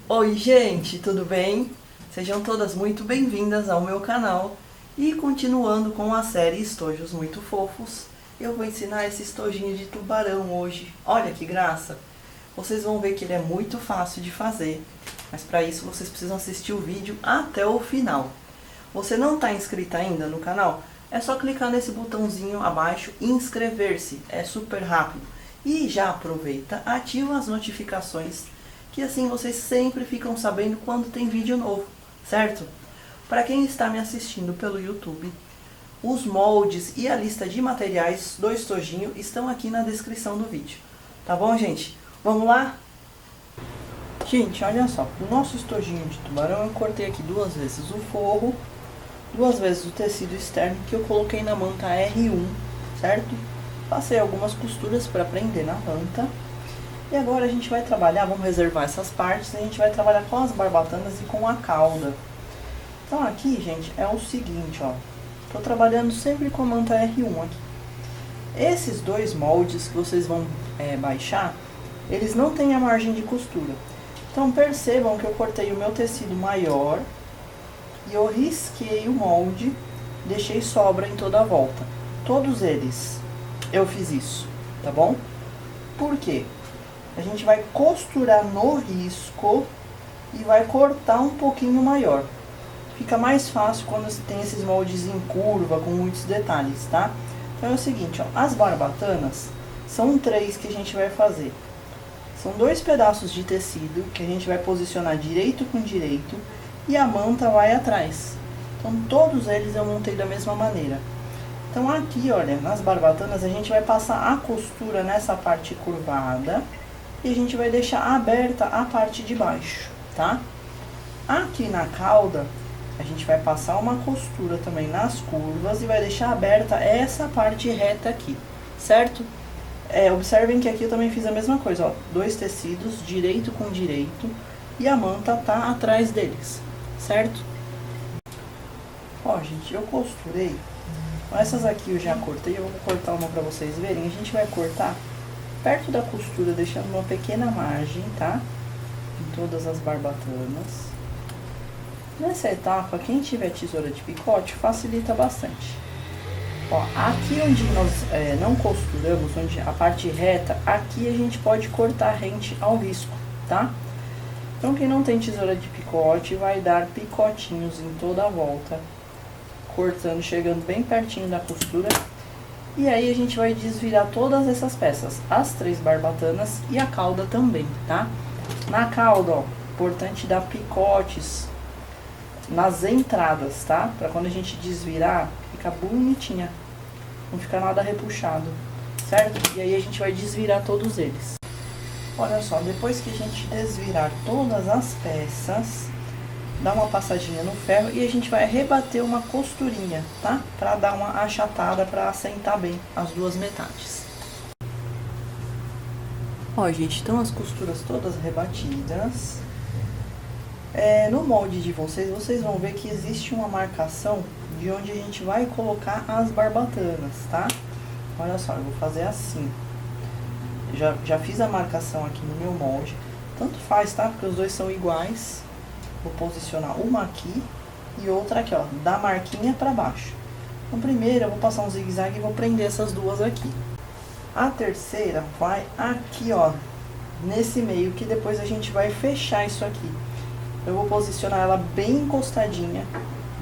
Oi gente, tudo bem? Sejam todas muito bem-vindas ao meu canal. E continuando com a série Estojos Muito Fofos, eu vou ensinar esse estojinho de tubarão hoje. Olha que graça! Vocês vão ver que ele é muito fácil de fazer, mas para isso vocês precisam assistir o vídeo até o final. Você não está inscrito ainda no canal? É só clicar nesse botãozinho abaixo e inscrever-se, é super rápido. E já aproveita, ativa as notificações, que assim vocês sempre ficam sabendo quando tem vídeo novo, certo? Para quem está me assistindo pelo YouTube, os moldes e a lista de materiais do estojinho estão aqui na descrição do vídeo. Tá bom, gente? Vamos lá? Gente, olha só, o nosso estojinho de tubarão eu cortei aqui 2 vezes o forro, 2 vezes o tecido externo que eu coloquei na manta R1, certo? Passei algumas costuras para prender na manta. E agora a gente vai trabalhar, vamos reservar essas partes, a gente vai trabalhar com as barbatanas e com a cauda. Então aqui, gente, é o seguinte, ó. Tô trabalhando sempre com a manta R1 aqui. Esses 2 moldes que vocês vão baixar, eles não têm a margem de costura. Então percebam que eu cortei o meu tecido maior e eu risquei o molde, deixei sobra em toda a volta. Todos eles eu fiz isso, tá bom? Por quê? A gente vai costurar no risco e vai cortar um pouquinho maior. Fica mais fácil quando você tem esses moldes em curva, com muitos detalhes, tá? Então é o seguinte, ó, as barbatanas são 3 que a gente vai fazer. São 2 pedaços de tecido que a gente vai posicionar direito com direito e a manta vai atrás. Então todos eles eu montei da mesma maneira. Então aqui, olha, nas barbatanas a gente vai passar a costura nessa parte curvada e a gente vai deixar aberta a parte de baixo, tá? Aqui na cauda, a gente vai passar uma costura também nas curvas e vai deixar aberta essa parte reta aqui, certo? Observem que aqui eu também fiz a mesma coisa, ó. 2 tecidos, direito com direito, e a manta tá atrás deles, certo? Ó, gente, eu costurei. Essas aqui eu já cortei, eu vou cortar uma pra vocês verem. A gente vai cortar perto da costura, deixando uma pequena margem, tá? Em todas as barbatanas. Nessa etapa, quem tiver tesoura de picote, facilita bastante. Ó, aqui onde nós não costuramos, onde a parte reta, aqui a gente pode cortar rente ao risco, tá? Então, quem não tem tesoura de picote, vai dar picotinhos em toda a volta, cortando, chegando bem pertinho da costura. E aí a gente vai desvirar todas essas peças, as 3 barbatanas e a cauda também, tá? Na cauda, ó, importante dar picotes nas entradas, tá? Pra quando a gente desvirar, ficar bonitinha, não ficar nada repuxado, certo? E aí a gente vai desvirar todos eles. Olha só, depois que a gente desvirar todas as peças, dá uma passadinha no ferro e a gente vai rebater uma costurinha, tá? Pra dar uma achatada, pra assentar bem as 2 metades. Ó, gente, então as costuras todas rebatidas. No molde de vocês vão ver que existe uma marcação de onde a gente vai colocar as barbatanas, tá? Olha só, eu vou fazer assim. Já fiz a marcação aqui no meu molde. Tanto faz, tá? Porque os 2 são iguais. Vou posicionar uma aqui e outra aqui, ó, da marquinha pra baixo. Então, primeiro eu vou passar um zigue-zague e vou prender essas 2 aqui. A terceira vai aqui, ó, nesse meio, que depois a gente vai fechar isso aqui. Eu vou posicionar ela bem encostadinha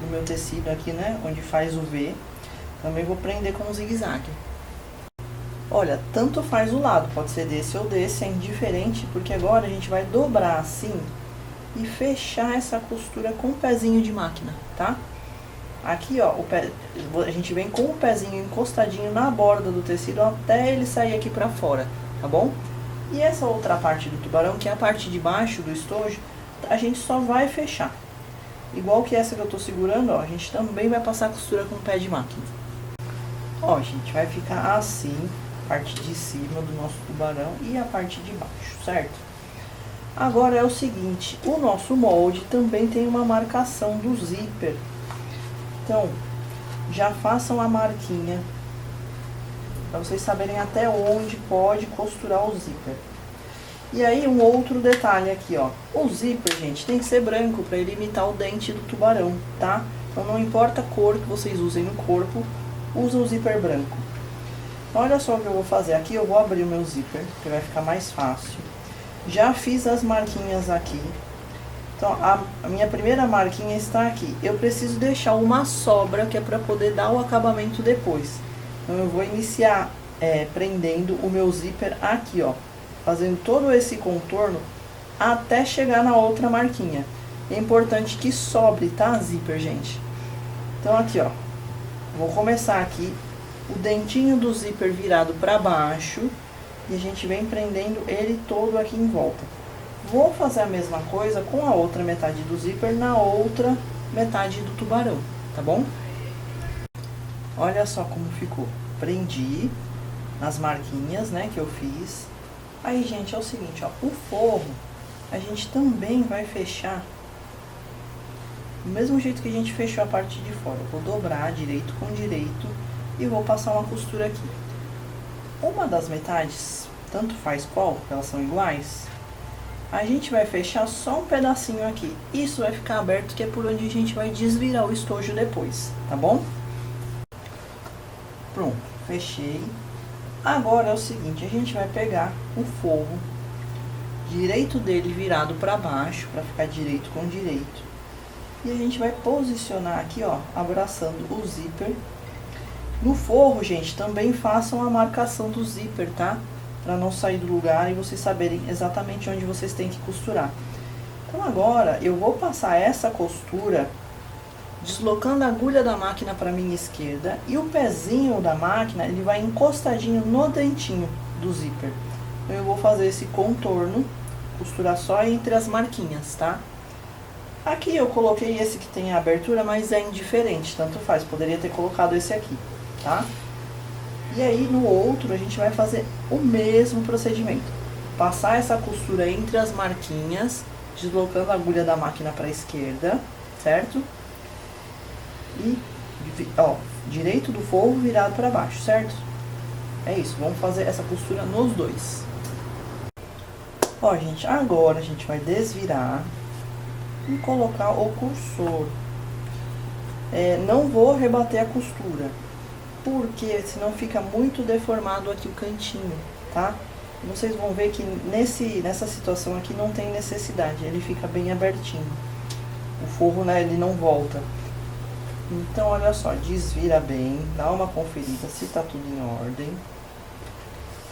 no meu tecido aqui, né, onde faz o V. Também vou prender com um zigue-zague. Olha, tanto faz o lado, pode ser desse ou desse, é indiferente, porque agora a gente vai dobrar assim e fechar essa costura com o pezinho de máquina, tá? Aqui, ó, a gente vem com o pezinho encostadinho na borda do tecido até ele sair aqui pra fora, tá bom? E essa outra parte do tubarão, que é a parte de baixo do estojo, a gente só vai fechar. Igual que essa que eu tô segurando, ó, a gente também vai passar a costura com o pé de máquina. Ó, gente, vai ficar assim, a parte de cima do nosso tubarão e a parte de baixo, certo? Agora é o seguinte, o nosso molde também tem uma marcação do zíper. Então, já façam a marquinha, para vocês saberem até onde pode costurar o zíper. E aí um outro detalhe aqui, ó. O zíper, gente, tem que ser branco para ele imitar o dente do tubarão, tá? Então não importa a cor que vocês usem no corpo, usa o zíper branco. Olha só o que eu vou fazer. Aqui eu vou abrir o meu zíper, que vai ficar mais fácil. Já fiz as marquinhas aqui. Então, a minha primeira marquinha está aqui. Eu preciso deixar uma sobra, que é para poder dar o acabamento depois. Então, eu vou iniciar prendendo o meu zíper aqui, ó. Fazendo todo esse contorno até chegar na outra marquinha. É importante que sobre, tá, zíper, gente? Então, aqui, ó. Vou começar aqui. O dentinho do zíper virado para baixo. E a gente vem prendendo ele todo aqui em volta. Vou fazer a mesma coisa com a outra metade do zíper na outra metade do tubarão, tá bom? Olha só como ficou. Prendi as marquinhas, né, que eu fiz. Aí, gente, é o seguinte, ó. O forro, a gente também vai fechar do mesmo jeito que a gente fechou a parte de fora. Eu vou dobrar direito com direito e vou passar uma costura aqui. Uma das metades, tanto faz qual, porque elas são iguais, a gente vai fechar só um pedacinho aqui. Isso vai ficar aberto, que é por onde a gente vai desvirar o estojo depois, tá bom? Pronto, fechei. Agora é o seguinte, a gente vai pegar o forro direito dele virado para baixo, para ficar direito com direito. E a gente vai posicionar aqui, ó, abraçando o zíper. No forro, gente, também façam a marcação do zíper, tá? Para não sair do lugar e vocês saberem exatamente onde vocês têm que costurar. Então agora eu vou passar essa costura deslocando a agulha da máquina para minha esquerda e o pezinho da máquina ele vai encostadinho no dentinho do zíper. Então eu vou fazer esse contorno, costurar só entre as marquinhas, tá? Aqui eu coloquei esse que tem a abertura, mas é indiferente, tanto faz, poderia ter colocado esse aqui, tá? E aí, no outro, a gente vai fazer o mesmo procedimento. Passar essa costura entre as marquinhas, deslocando a agulha da máquina para a esquerda, certo? E, ó, direito do forro virado para baixo, certo? É isso, vamos fazer essa costura nos dois. Ó, gente, agora a gente vai desvirar e colocar o cursor. Não vou rebater a costura, porque senão fica muito deformado aqui o cantinho, tá? Vocês vão ver que nessa situação aqui não tem necessidade, ele fica bem abertinho. O forro, né, ele não volta. Então, olha só, desvira bem, dá uma conferida se tá tudo em ordem.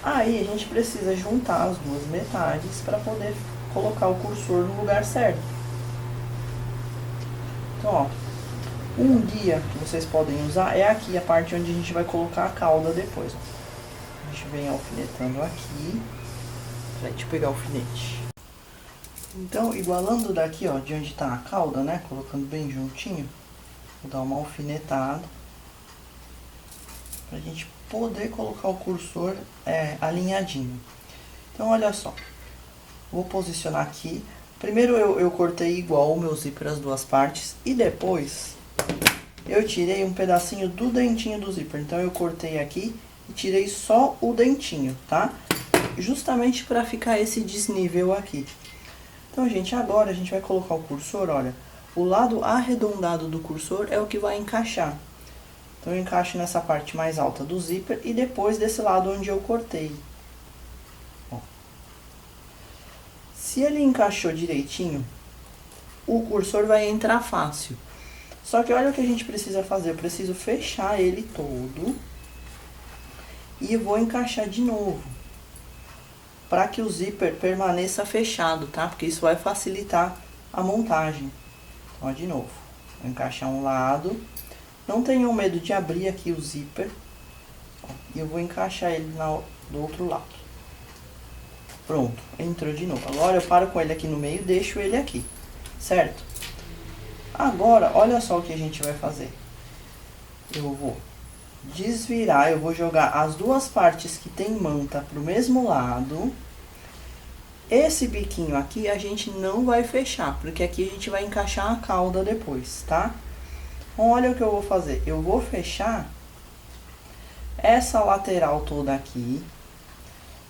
Aí, a gente precisa juntar as duas metades para poder colocar o cursor no lugar certo. Então, ó. Um guia que vocês podem usar é aqui, a parte onde a gente vai colocar a cauda depois. Ó. A gente vem alfinetando aqui. Deixa eu pegar o alfinete. Então, igualando daqui, ó, de onde tá a cauda, né? Colocando bem juntinho. Vou dar uma alfinetada. Pra gente poder colocar o cursor alinhadinho. Então, olha só. Vou posicionar aqui. Primeiro eu cortei igual o meu zíper as duas partes. E depois eu tirei um pedacinho do dentinho do zíper. Então eu cortei aqui e tirei só o dentinho, tá? Justamente para ficar esse desnível aqui. Então, gente, agora a gente vai colocar o cursor, olha. O lado arredondado do cursor é o que vai encaixar. Então eu encaixo nessa parte mais alta do zíper e depois desse lado onde eu cortei. Ó. Se ele encaixou direitinho, o cursor vai entrar fácil. Só que olha o que a gente precisa fazer. Eu preciso fechar ele todo. E eu vou encaixar de novo. Para que o zíper permaneça fechado, tá? Porque isso vai facilitar a montagem. Então, ó, de novo. Vou encaixar um lado. Não tenham medo de abrir aqui o zíper. Ó, e eu vou encaixar ele do outro lado. Pronto, entrou de novo. Agora eu paro com ele aqui no meio e deixo ele aqui. Certo? Agora, olha só o que a gente vai fazer. Eu vou desvirar, eu vou jogar as duas partes que tem manta pro mesmo lado. Esse biquinho aqui a gente não vai fechar, porque aqui a gente vai encaixar a cauda depois, tá? Então, olha o que eu vou fazer. Eu vou fechar essa lateral toda aqui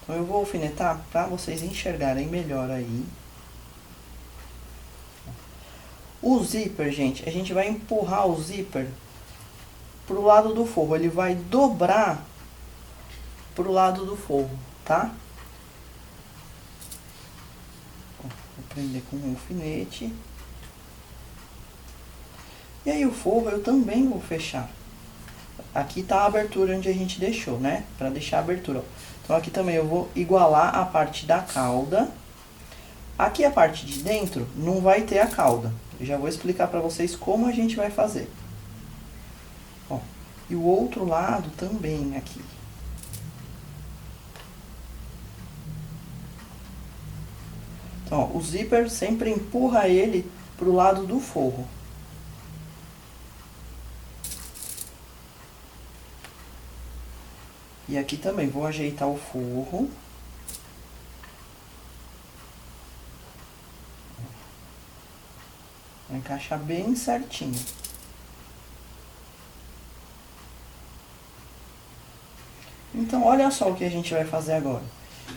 Então eu vou alfinetar para vocês enxergarem melhor aí. O zíper, gente, a gente vai empurrar o zíper pro lado do forro. Ele vai dobrar pro lado do forro, tá? Vou prender com um alfinete. E aí o forro eu também vou fechar. Aqui tá a abertura onde a gente deixou, né? Pra deixar a abertura, ó. Então aqui também eu vou igualar a parte da cauda. Aqui a parte de dentro não vai ter a cauda. Eu já vou explicar pra vocês como a gente vai fazer. Ó, e o outro lado também aqui. Então, ó, o zíper sempre empurra ele pro lado do forro. E aqui também vou ajeitar o forro. Vou encaixar bem certinho. Então, olha só o que a gente vai fazer agora.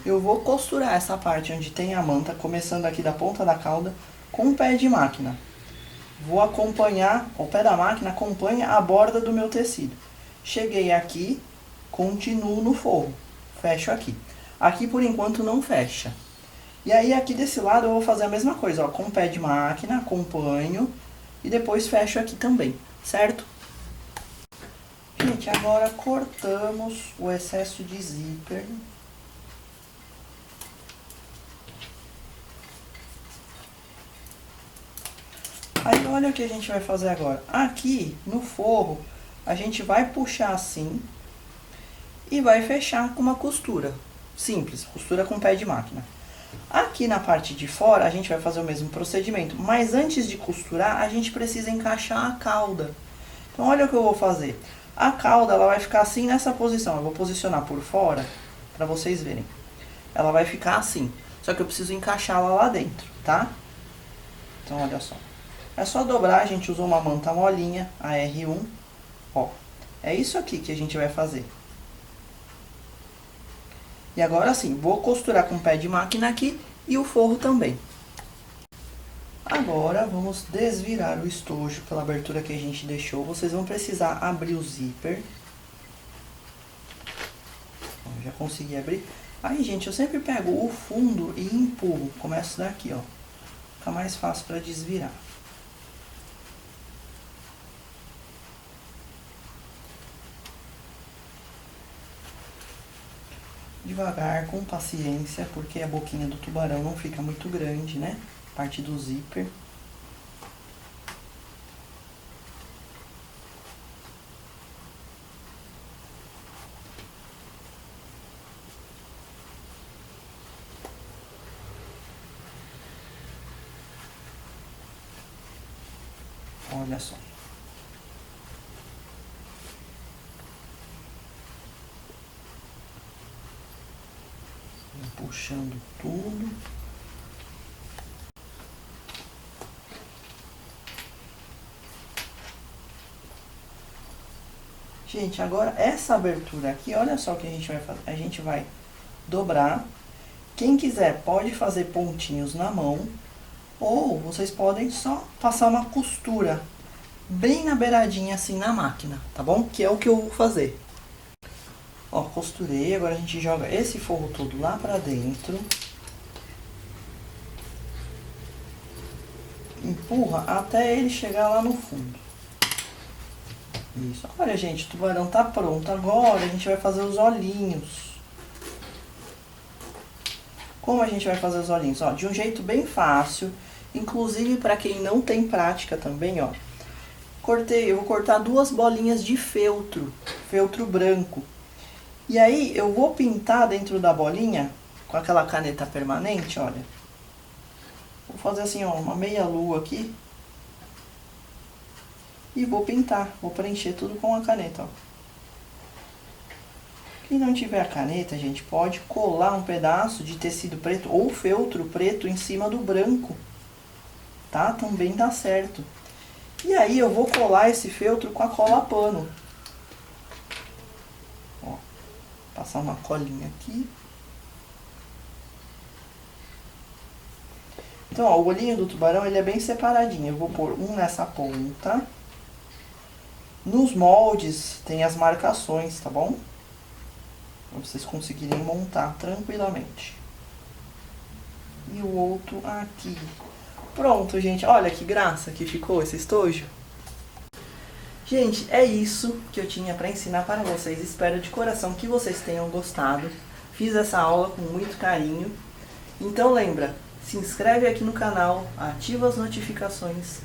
Eu vou costurar essa parte onde tem a manta, começando aqui da ponta da cauda, com o pé de máquina. Vou acompanhar, o pé da máquina acompanha a borda do meu tecido. Cheguei aqui, continuo no forro, fecho aqui. Aqui por enquanto não fecha. E aí aqui desse lado eu vou fazer a mesma coisa, ó, com o pé de máquina, acompanho e depois fecho aqui também, certo? Gente, agora cortamos o excesso de zíper. Aí olha o que a gente vai fazer agora. Aqui no forro a gente vai puxar assim e vai fechar com uma costura simples, costura com pé de máquina. Aqui na parte de fora a gente vai fazer o mesmo procedimento, mas antes de costurar a gente precisa encaixar a cauda. Então olha o que eu vou fazer. A cauda ela vai ficar assim nessa posição, eu vou posicionar por fora para vocês verem. Ela vai ficar assim, só que eu preciso encaixá-la lá dentro, tá? Então olha só. É só dobrar, a gente usou uma manta molinha, a R1, ó. É isso aqui que a gente vai fazer. E agora sim, vou costurar com o pé de máquina aqui e o forro também. Agora vamos desvirar o estojo pela abertura que a gente deixou. Vocês vão precisar abrir o zíper. Já consegui abrir. Aí, gente, eu sempre pego o fundo e empurro. Começo daqui, ó. Fica mais fácil para desvirar. Devagar, com paciência, porque a boquinha do tubarão não fica muito grande, né? Parte do zíper. Olha só. Puxando tudo. Gente, agora essa abertura aqui, olha só o que a gente vai fazer. A gente vai dobrar. Quem quiser pode fazer pontinhos na mão. Ou vocês podem só passar uma costura bem na beiradinha assim na máquina, tá bom? Que é o que eu vou fazer. Ó, costurei, agora a gente joga esse forro todo lá pra dentro. Empurra até ele chegar lá no fundo. Isso. Olha, gente, o tubarão tá pronto. Agora a gente vai fazer os olhinhos. Como a gente vai fazer os olhinhos? Ó, de um jeito bem fácil. Inclusive para quem não tem prática também, ó. Eu vou cortar 2 bolinhas de feltro branco. E aí eu vou pintar dentro da bolinha com aquela caneta permanente, olha. Vou fazer assim, ó, uma meia lua aqui. E vou pintar, vou preencher tudo com a caneta, ó. Quem não tiver a caneta, gente, pode colar um pedaço de tecido preto ou feltro preto em cima do branco, tá? Também dá certo. E aí eu vou colar esse feltro com a cola pano. Ó, passar uma colinha aqui. Então, ó, o olhinho do tubarão, ele é bem separadinho. Eu vou pôr um nessa ponta. Nos moldes tem as marcações, tá bom? Pra vocês conseguirem montar tranquilamente. E o outro aqui. Pronto, gente. Olha que graça que ficou esse estojo. Gente, é isso que eu tinha para ensinar para vocês. Espero de coração que vocês tenham gostado. Fiz essa aula com muito carinho. Então lembra, se inscreve aqui no canal, ativa as notificações,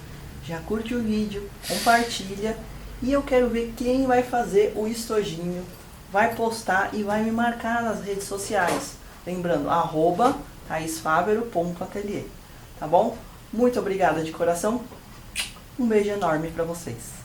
já curte o vídeo, compartilha. E eu quero ver quem vai fazer o estojinho, vai postar e vai me marcar nas redes sociais. Lembrando, @taisfavero.atelier. Tá bom? Muito obrigada de coração. Um beijo enorme para vocês.